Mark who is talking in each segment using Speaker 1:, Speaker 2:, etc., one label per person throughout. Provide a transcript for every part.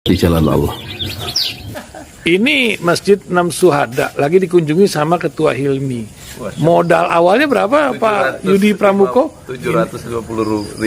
Speaker 1: di jalan Allah.
Speaker 2: Ini Masjid Enam Syuhada lagi dikunjungi sama Ketua Hilmi. Modal awalnya berapa Pak Yudi Pramuko?
Speaker 3: 750.000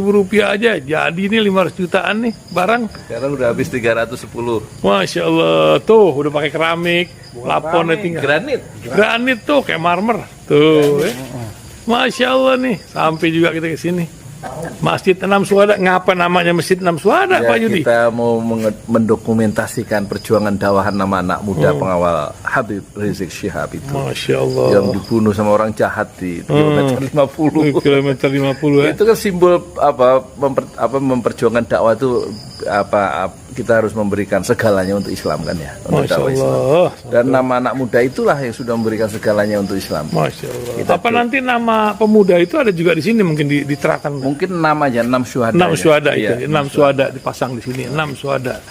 Speaker 2: rupiah aja. Jadi ini 500 jutaan nih barang.
Speaker 3: Sekarang udah habis 310.
Speaker 2: Masya Allah, tuh udah pakai keramik, laponnya tinggal. Granit tuh kayak marmer. Tuh, Masya Allah nih, sampai juga kita ke sini. Masjid Enam Syuhada, ngapa namanya Masjid Enam Syuhada,
Speaker 3: Ya,
Speaker 2: Pak Yudi?
Speaker 3: kita mau mendokumentasikan perjuangan dakwah nama anak muda pengawal Habib Rizik Syihab itu.
Speaker 2: Masya Allah.
Speaker 3: Yang dibunuh sama orang jahat di kilometer 50.
Speaker 2: Kilometer 50 ya.
Speaker 3: Itu kan simbol memperjuangkan dakwah itu kita harus memberikan segalanya untuk Islam kan ya, untuk
Speaker 2: Masya
Speaker 3: dakwah Islam.
Speaker 2: Allah.
Speaker 3: Dan nama anak muda itulah yang sudah memberikan segalanya untuk Islam.
Speaker 2: Masya Allah. Apa nanti nama pemuda itu ada juga di sini mungkin diterapkan?
Speaker 3: Mungkin namanya Enam Syuhada.
Speaker 2: Enam Syuhada itu,
Speaker 3: Iya,
Speaker 2: Enam Syuhada dipasang di sini, Enam Syuhada.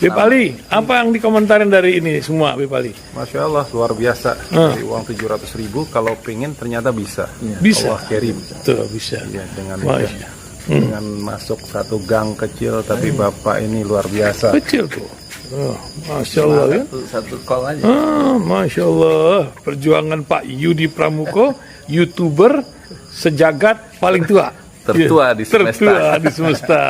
Speaker 2: Bipali, apa yang dikomentarin dari ini semua, Bipali?
Speaker 4: Masya Allah, luar biasa. Dari uang 700.000, kalau pengen ternyata bisa.
Speaker 2: Bisa.
Speaker 4: Allah kirim.
Speaker 2: Tuh, bisa.
Speaker 4: Ya, dengan masuk satu gang kecil, tapi Bapak ini luar biasa.
Speaker 2: Kecil tuh. Oh, Masya Allah ya.
Speaker 3: Satu call aja.
Speaker 2: Masya Allah. Perjuangan Pak Yudi Pramuko, YouTuber sejagat paling tua.
Speaker 3: Tertua di semesta.
Speaker 2: Tertua di semesta.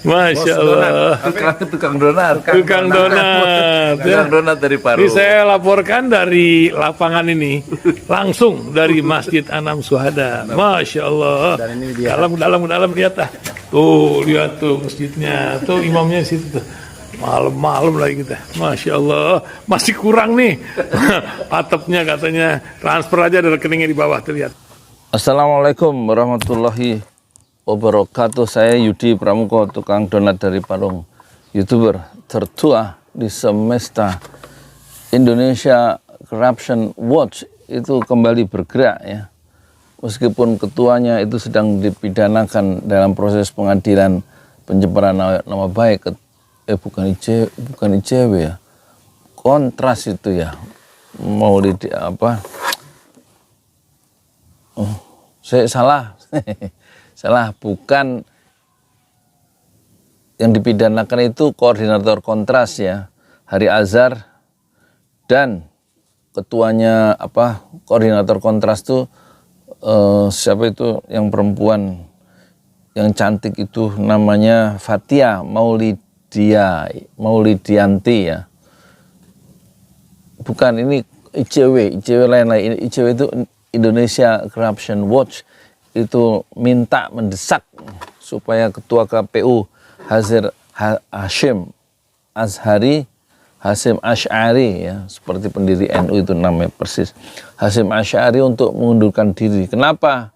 Speaker 2: Masya Allah.
Speaker 3: Tukang donat.
Speaker 2: Tukang donat.
Speaker 3: Tukang donat dari Paru.
Speaker 2: Ini saya laporkan dari lapangan ini, langsung dari Masjid Enam Syuhada. Masya Allah.
Speaker 4: Dan ini dia.
Speaker 2: Dalam lihat ah. Tuh, lihat tuh masjidnya. Tuh imamnya di situ tuh. Malam-malam lagi kita. Masya Allah. Masih kurang nih. Atapnya katanya. Transfer aja dari rekeningnya di bawah, terlihat.
Speaker 3: Assalamualaikum warahmatullahi wabarakatuh. Saya Yudi Pramuko, tukang donat dari Parung, YouTuber tertua di semesta. Indonesia Corruption Watch itu kembali bergerak ya. Meskipun ketuanya itu sedang dipidanakan dalam proses pengadilan pencemaran nama baik, bukan ICW ya. Kontras itu ya. Mau saya salah. Salah, bukan yang dipidanakan itu koordinator Kontras ya, Hari Azhar, dan ketuanya koordinator Kontras itu siapa itu yang perempuan yang cantik itu namanya Fatia Maulidianti ya. Bukan, ini ICW lain. ICW itu Indonesia Corruption Watch itu minta mendesak supaya ketua KPU Hasyim Asy'ari ya, seperti pendiri NU itu namanya persis, Hasyim Asy'ari, untuk mengundurkan diri. Kenapa?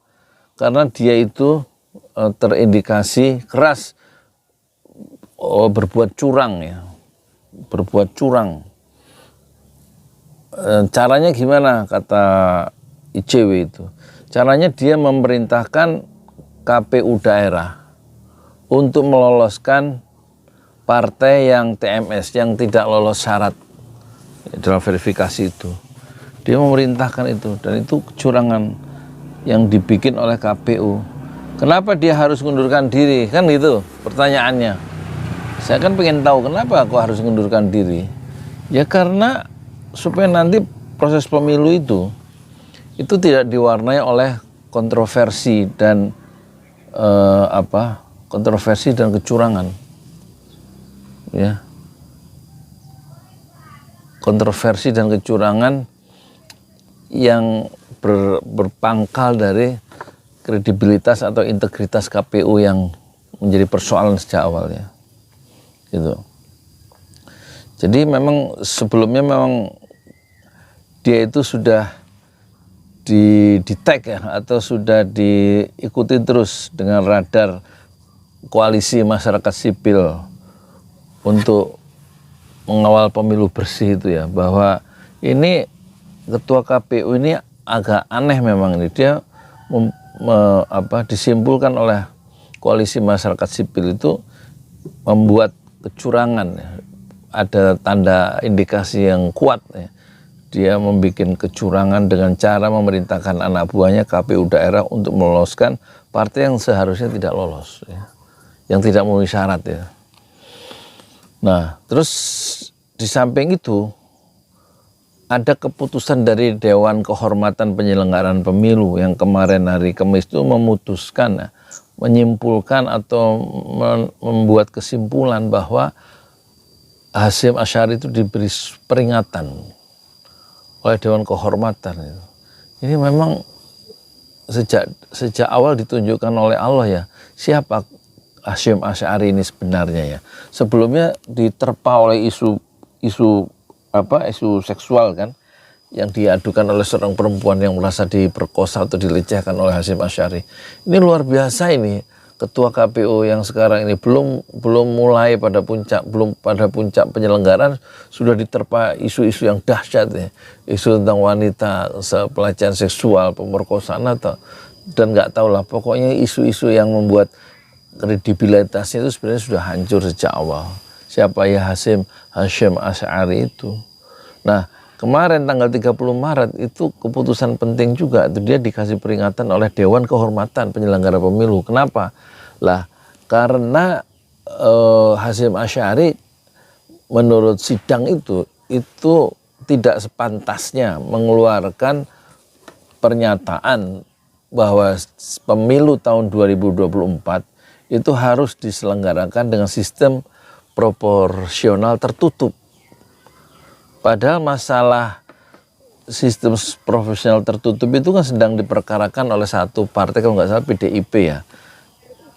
Speaker 3: Karena dia itu terindikasi keras berbuat curang ya, Caranya gimana kata ICW itu? Caranya dia memerintahkan KPU daerah untuk meloloskan partai yang TMS, yang tidak lolos syarat dalam verifikasi itu. Dia memerintahkan itu, dan itu kecurangan yang dibikin oleh KPU. Kenapa dia harus mengundurkan diri? Kan gitu pertanyaannya. Saya kan pengen tahu kenapa kok harus mengundurkan diri. Ya karena supaya nanti proses pemilu itu tidak diwarnai oleh kontroversi dan kecurangan, ya, kontroversi dan kecurangan yang berpangkal dari kredibilitas atau integritas KPU yang menjadi persoalan sejak awal ya, gitu. Jadi memang sebelumnya dia itu sudah di tag ya, atau sudah diikuti terus dengan radar koalisi masyarakat sipil untuk mengawal pemilu bersih itu ya, bahwa ini ketua KPU ini agak aneh memang ini. Dia disimpulkan oleh koalisi masyarakat sipil itu membuat kecurangan ya. Ada tanda indikasi yang kuat ya. Dia membuat kecurangan dengan cara memerintahkan anak buahnya KPU daerah untuk meloloskan partai yang seharusnya tidak lolos ya, yang tidak memenuhi syarat ya. Nah, terus di samping itu ada keputusan dari Dewan Kehormatan Penyelenggaraan Pemilu yang kemarin hari Kamis itu memutuskan, menyimpulkan atau membuat kesimpulan bahwa Hasyim Asy'ari itu diberi peringatan oleh Dewan Kehormatan. Ini memang sejak awal ditunjukkan oleh Allah ya, siapa Hasyim Asy'ari ini sebenarnya ya. Sebelumnya diterpa oleh isu seksual kan, yang diadukan oleh seorang perempuan yang merasa diperkosa atau dilecehkan oleh Hasyim Asy'ari. Ini luar biasa ini, ketua KPU yang sekarang ini belum pada puncak penyelenggaraan sudah diterpa isu-isu yang dahsyat ya. Isu tentang wanita, pelecehan seksual, pemerkosaan dan nggak tahu lah, pokoknya isu-isu yang membuat kredibilitasnya itu sebenarnya sudah hancur sejak awal. Siapa ya Hasyim Asy'ari itu. Nah, kemarin tanggal 30 Maret itu keputusan penting juga, itu dia dikasih peringatan oleh Dewan Kehormatan Penyelenggara Pemilu. Kenapa? Lah, karena Hasyim Asy'ari menurut sidang itu tidak sepantasnya mengeluarkan pernyataan bahwa pemilu tahun 2024 itu harus diselenggarakan dengan sistem proporsional tertutup. Padahal masalah sistem proporsional tertutup itu kan sedang diperkarakan oleh satu partai, kalau nggak salah PDIP ya,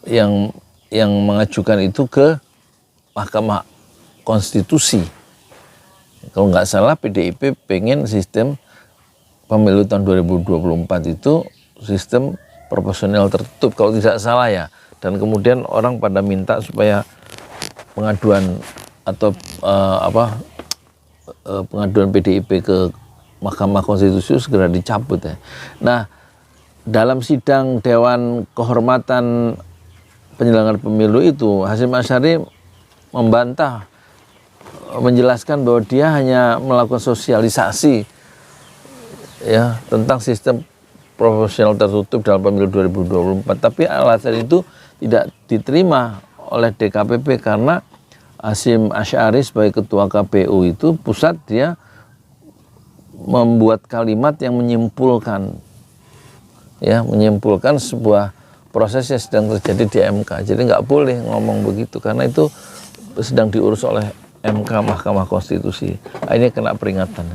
Speaker 3: yang mengajukan itu ke Mahkamah Konstitusi. Kalau nggak salah PDIP pengen sistem pemilu tahun 2024 itu sistem proporsional tertutup kalau tidak salah ya. Dan kemudian orang pada minta supaya pengaduan atau pengaduan PDIP ke Mahkamah Konstitusi segera dicabut ya. Nah, dalam sidang Dewan Kehormatan Penyelenggara Pemilu itu Hasyim Asy'ari membantah, menjelaskan bahwa dia hanya melakukan sosialisasi ya tentang sistem proporsional tertutup dalam pemilu 2024, tapi alasan itu tidak diterima oleh DKPP karena Hasyim Asy'ari sebagai ketua KPU itu pusat, dia membuat kalimat yang menyimpulkan sebuah proses yang sedang terjadi di MK. Jadi nggak boleh ngomong begitu karena itu sedang diurus oleh MK, Mahkamah Konstitusi. Ini kena peringatan.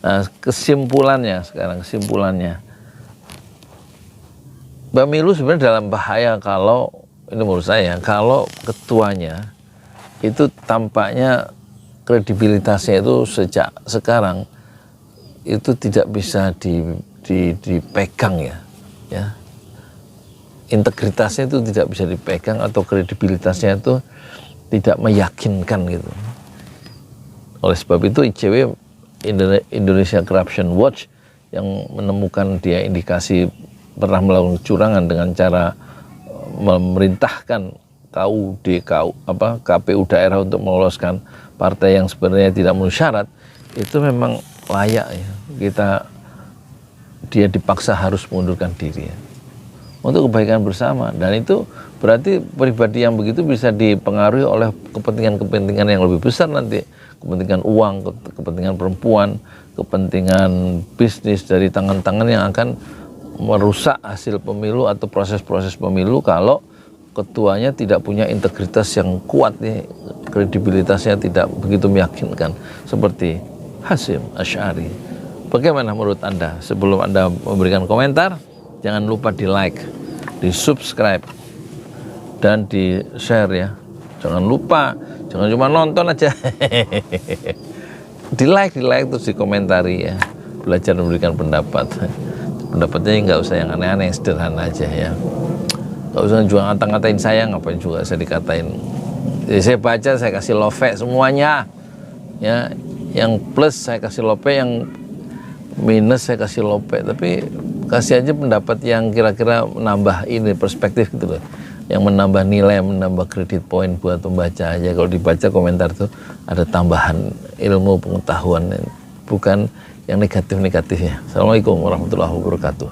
Speaker 3: Nah, kesimpulannya pemilu sebenarnya dalam bahaya kalau, ini menurut saya, kalau ketuanya itu tampaknya kredibilitasnya itu sejak sekarang itu tidak bisa dipegang ya. Integritasnya itu tidak bisa dipegang atau kredibilitasnya itu tidak meyakinkan gitu. Oleh sebab itu ICW, Indonesia Corruption Watch, yang menemukan dia indikasi pernah melakukan kecurangan dengan cara memerintahkan KPU daerah untuk meloloskan partai yang sebenarnya tidak memenuhi syarat, itu memang layak ya dia dipaksa harus mengundurkan diri ya, untuk kebaikan bersama. Dan itu berarti pribadi yang begitu bisa dipengaruhi oleh kepentingan-kepentingan yang lebih besar nanti, kepentingan uang, kepentingan perempuan, kepentingan bisnis dari tangan-tangan yang akan merusak hasil pemilu atau proses-proses pemilu kalau ketuanya tidak punya integritas yang kuat nih, kredibilitasnya tidak begitu meyakinkan seperti Hasyim Asy'ari. Bagaimana menurut Anda? Sebelum Anda memberikan komentar, jangan lupa di like, di subscribe, dan di share ya. Jangan lupa, jangan cuma nonton aja. di like terus dikomentari ya. Belajar memberikan pendapat. Pendapatnya nggak usah yang aneh-aneh, yang sederhana aja ya. Nggak usah juga ngata-ngatain saya, ngapain juga saya dikatain. Jadi saya baca, saya kasih love semuanya ya. Yang plus saya kasih love, yang minus saya kasih love. Tapi kasih aja pendapat yang kira-kira menambah ini perspektif gitu loh, yang menambah nilai, menambah kredit poin buat pembaca aja. Kalau dibaca komentar tuh ada tambahan ilmu pengetahuan, bukan yang negatif-negatifnya. Assalamualaikum warahmatullahi wabarakatuh.